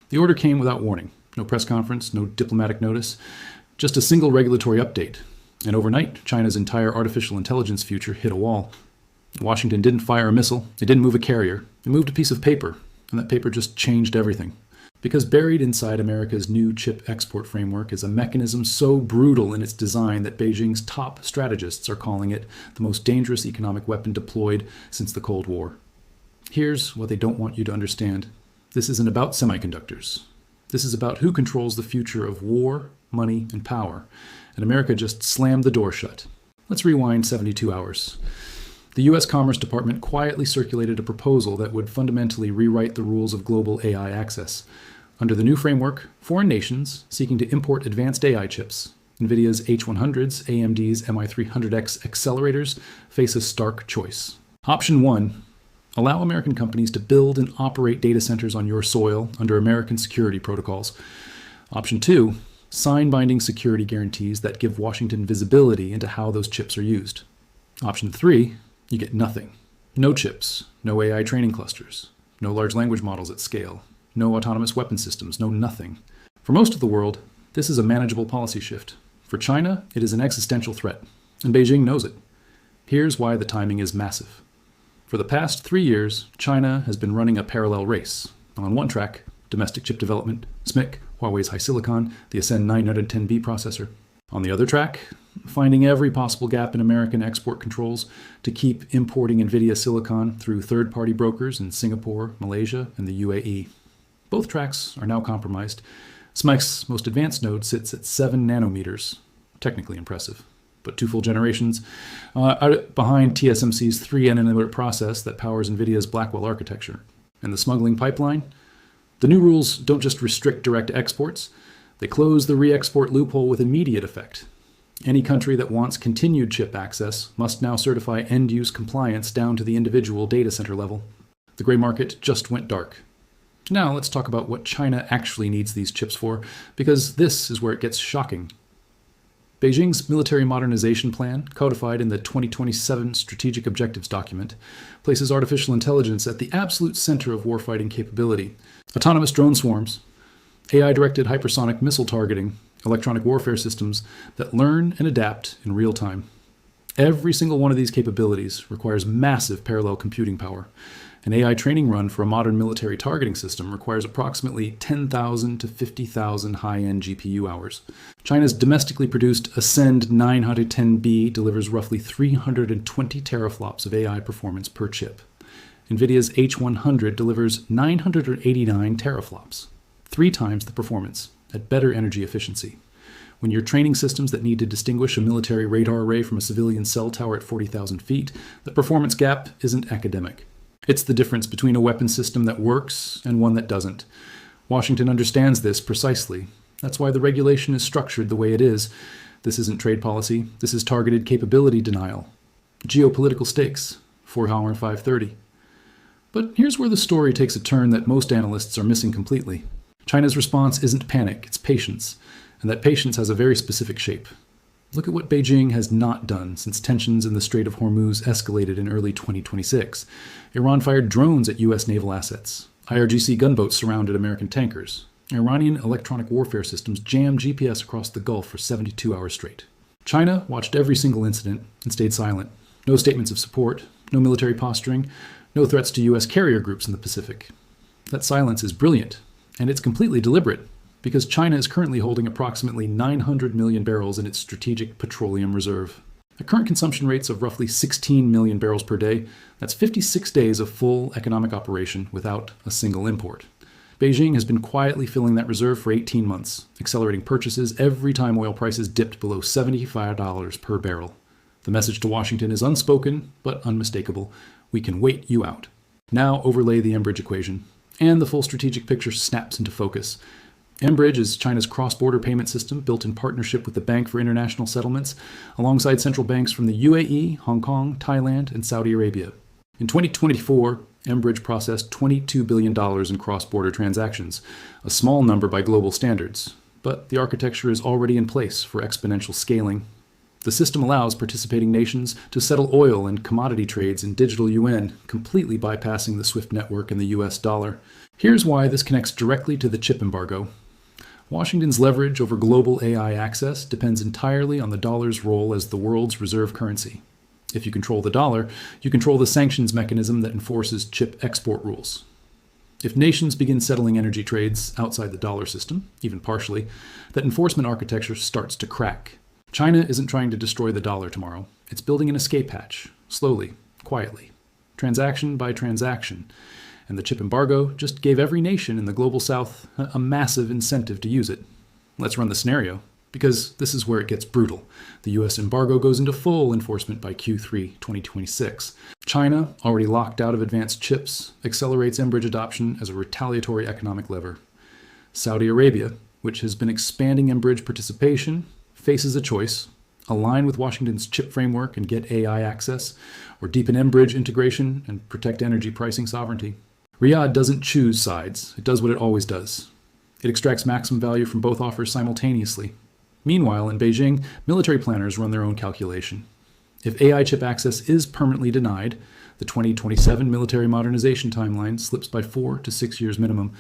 The order came without warning. No press conference, no diplomatic notice, just a single regulatory update. And overnight, China's entire artificial intelligence future hit a wall. Washington didn't fire a missile, it didn't move a carrier, it moved a piece of paper, and that paper just changed everything. Because buried inside America's new chip export framework is a mechanism so brutal in its design that Beijing's top strategists are calling it the most dangerous economic weapon deployed since the Cold War. Here's what they don't want you to understand. This isn't about semiconductors. This is about who controls the future of war, money, and power. And America just slammed the door shut. Let's rewind 72 hours. The U.S. Commerce Department quietly circulated a proposal that would fundamentally rewrite the rules of global AI access. Under the new framework, foreign nations seeking to import advanced AI chips, Nvidia's H100s, AMD's MI300X accelerators, face a stark choice. Option 1. Allow American companies to build and operate data centers on your soil under American security protocols. Option 2. Sign binding security guarantees that give Washington visibility into how those chips are used. Option 3. You get nothing. No chips, no AI training clusters, no large language models at scale, no autonomous weapon systems, no nothing. For most of the world, this is a manageable policy shift. For China, it is an existential threat, and Beijing knows it. Here's why the timing is massive. For the past 3 years, China has been running a parallel race. On one track, domestic chip development, SMIC, Huawei's HiSilicon, the Ascend 910B processor. On the other track, finding every possible gap in American export controls to keep importing Nvidia silicon through third-party brokers in Singapore, Malaysia, and the UAE. Both tracks are now compromised. SMIC's most advanced node sits at 7 nanometers, technically impressive, but 2 full generations out behind TSMC's 3 nanometer process that powers Nvidia's Blackwell architecture. And the smuggling pipeline? The new rules don't just restrict direct exports, they close the re-export loophole with immediate effect. Any country that wants continued chip access must now certify end-use compliance down to the individual data center level. The gray market just went dark. Now let's talk about what China actually needs these chips for, because this is where it gets shocking. Beijing's military modernization plan, codified in the 2027 Strategic Objectives document, places artificial intelligence at the absolute center of warfighting capability. Autonomous drone swarms, AI-directed hypersonic missile targeting, electronic warfare systems that learn and adapt in real time. Every single one of these capabilities requires massive parallel computing power. An AI training run for a modern military targeting system requires approximately 10,000 to 50,000 high-end GPU hours. China's domestically produced Ascend 910B delivers roughly 320 teraflops of AI performance per chip. Nvidia's H100 delivers 989 teraflops, 3 times the performance, at better energy efficiency. When you're training systems that need to distinguish a military radar array from a civilian cell tower at 40,000 feet, the performance gap isn't academic. It's the difference between a weapon system that works and one that doesn't. Washington understands this precisely. That's why the regulation is structured the way it is. This isn't trade policy. This is targeted capability denial. Geopolitical stakes. 4-hour 530. But here's where the story takes a turn that most analysts are missing completely. China's response isn't panic, it's patience. And that patience has a very specific shape. Look at what Beijing has not done since tensions in the Strait of Hormuz escalated in early 2026. Iran fired drones at U.S. naval assets. IRGC gunboats surrounded American tankers. Iranian electronic warfare systems jammed GPS across the Gulf for 72 hours straight. China watched every single incident and stayed silent. No statements of support, no military posturing, no threats to U.S. carrier groups in the Pacific. That silence is brilliant, and it's completely deliberate, because China is currently holding approximately 900 million barrels in its strategic petroleum reserve. At current consumption rates of roughly 16 million barrels per day, that's 56 days of full economic operation without a single import. Beijing has been quietly filling that reserve for 18 months, accelerating purchases every time oil prices dipped below $75 per barrel. The message to Washington is unspoken, but unmistakable. We can wait you out. Now overlay the mBridge equation, and the full strategic picture snaps into focus. mBridge is China's cross-border payment system built in partnership with the Bank for International Settlements, alongside central banks from the UAE, Hong Kong, Thailand, and Saudi Arabia. In 2024, mBridge processed $22 billion in cross-border transactions, a small number by global standards, but the architecture is already in place for exponential scaling. The system allows participating nations to settle oil and commodity trades in digital yuan, completely bypassing the SWIFT network and the US dollar. Here's why this connects directly to the chip embargo. Washington's leverage over global AI access depends entirely on the dollar's role as the world's reserve currency. If you control the dollar, you control the sanctions mechanism that enforces chip export rules. If nations begin settling energy trades outside the dollar system, even partially, that enforcement architecture starts to crack. China isn't trying to destroy the dollar tomorrow. It's building an escape hatch, slowly, quietly, transaction by transaction. And the chip embargo just gave every nation in the global south a massive incentive to use it. Let's run the scenario, because this is where it gets brutal. The US embargo goes into full enforcement by Q3 2026. China, already locked out of advanced chips, accelerates mBridge adoption as a retaliatory economic lever. Saudi Arabia, which has been expanding mBridge participation, faces a choice: align with Washington's chip framework and get AI access, or deepen mBridge integration and protect energy pricing sovereignty. Riyadh doesn't choose sides. It does what it always does. It extracts maximum value from both offers simultaneously. Meanwhile, in Beijing, military planners run their own calculation. If AI chip access is permanently denied, the 2027 military modernization timeline slips by 4 to 6 years minimum.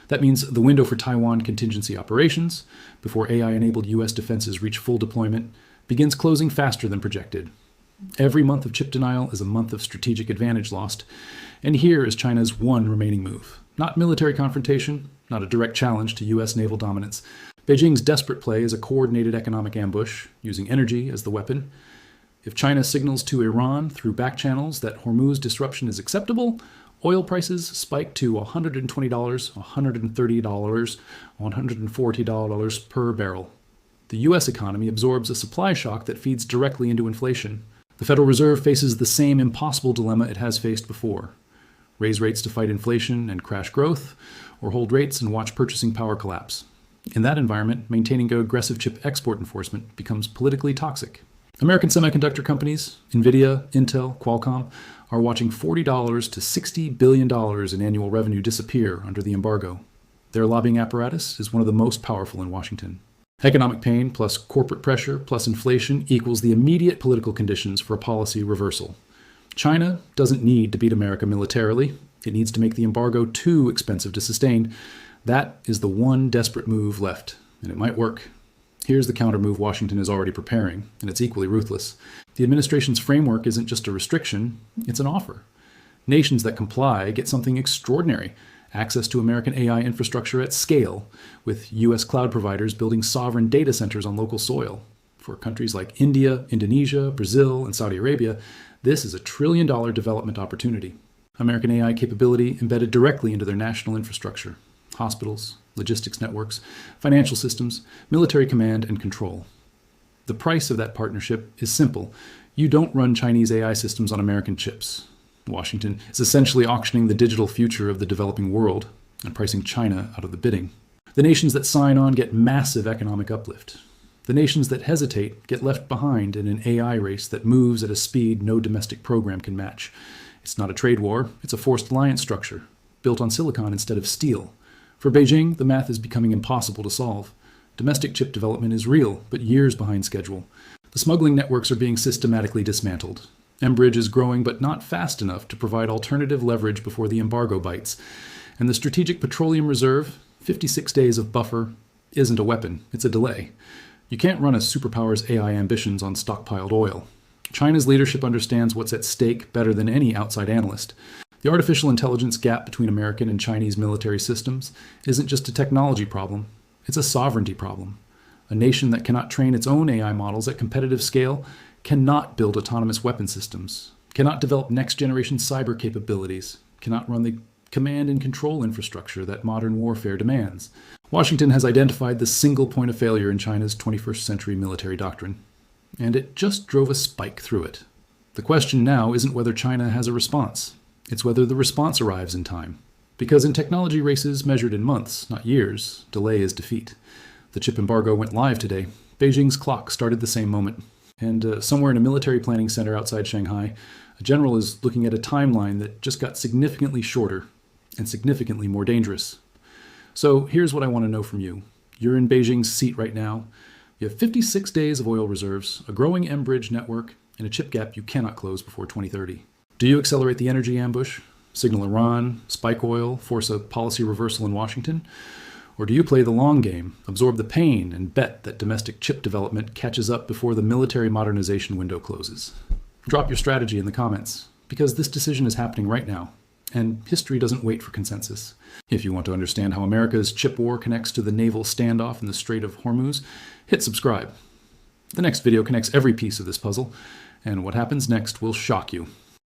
That means the window for Taiwan contingency operations, before AI-enabled US defenses reach full deployment, begins closing faster than projected. Every month of chip denial is a month of strategic advantage lost, and here is China's one remaining move. Not military confrontation, not a direct challenge to US naval dominance. Beijing's desperate play is a coordinated economic ambush, using energy as the weapon. If China signals to Iran through back channels that Hormuz disruption is acceptable, oil prices spike to $120, $130, $140 per barrel. The US economy absorbs a supply shock that feeds directly into inflation. The Federal Reserve faces the same impossible dilemma it has faced before: raise rates to fight inflation and crash growth, or hold rates and watch purchasing power collapse. In that environment, maintaining aggressive chip export enforcement becomes politically toxic. American semiconductor companies, Nvidia, Intel, Qualcomm, are watching $40 to $60 billion in annual revenue disappear under the embargo. Their lobbying apparatus is one of the most powerful in Washington. Economic pain plus corporate pressure plus inflation equals the immediate political conditions for a policy reversal. China doesn't need to beat America militarily. It needs to make the embargo too expensive to sustain. That is the one desperate move left, and it might work. Here's the counter-move Washington is already preparing, and it's equally ruthless. The administration's framework isn't just a restriction, it's an offer. Nations that comply get something extraordinary: access to American AI infrastructure at scale, with US cloud providers building sovereign data centers on local soil. For countries like India, Indonesia, Brazil, and Saudi Arabia, this is a $1 trillion development opportunity. American AI capability embedded directly into their national infrastructure: hospitals, logistics networks, financial systems, military command and control. The price of that partnership is simple: you don't run Chinese AI systems on American chips. Washington is essentially auctioning the digital future of the developing world and pricing China out of the bidding. The nations that sign on get massive economic uplift. The nations that hesitate get left behind in an AI race that moves at a speed no domestic program can match. It's not a trade war, it's a forced alliance structure, built on silicon instead of steel. For Beijing, the math is becoming impossible to solve. Domestic chip development is real, but years behind schedule. The smuggling networks are being systematically dismantled. mBridge is growing, but not fast enough to provide alternative leverage before the embargo bites. And the Strategic Petroleum Reserve, 56 days of buffer, isn't a weapon, it's a delay. You can't run a superpower's AI ambitions on stockpiled oil. China's leadership understands what's at stake better than any outside analyst. The artificial intelligence gap between American and Chinese military systems isn't just a technology problem, it's a sovereignty problem. A nation that cannot train its own AI models at competitive scale cannot build autonomous weapon systems, cannot develop next-generation cyber capabilities, cannot run the command and control infrastructure that modern warfare demands. Washington has identified the single point of failure in China's 21st century military doctrine, and it just drove a spike through it. The question now isn't whether China has a response. It's whether the response arrives in time. Because in technology races measured in months, not years, delay is defeat. The chip embargo went live today. Beijing's clock started the same moment. And somewhere in a military planning center outside Shanghai, a general is looking at a timeline that just got significantly shorter and significantly more dangerous. So here's what I want to know from you. You're in Beijing's seat right now. You have 56 days of oil reserves, a growing mBridge network, and a chip gap you cannot close before 2030. Do you accelerate the energy ambush? Signal Iran, spike oil, force a policy reversal in Washington? Or do you play the long game, absorb the pain, and bet that domestic chip development catches up before the military modernization window closes? Drop your strategy in the comments, because this decision is happening right now, and history doesn't wait for consensus. If you want to understand how America's chip war connects to the naval standoff in the Strait of Hormuz, hit subscribe. The next video connects every piece of this puzzle, and what happens next will shock you.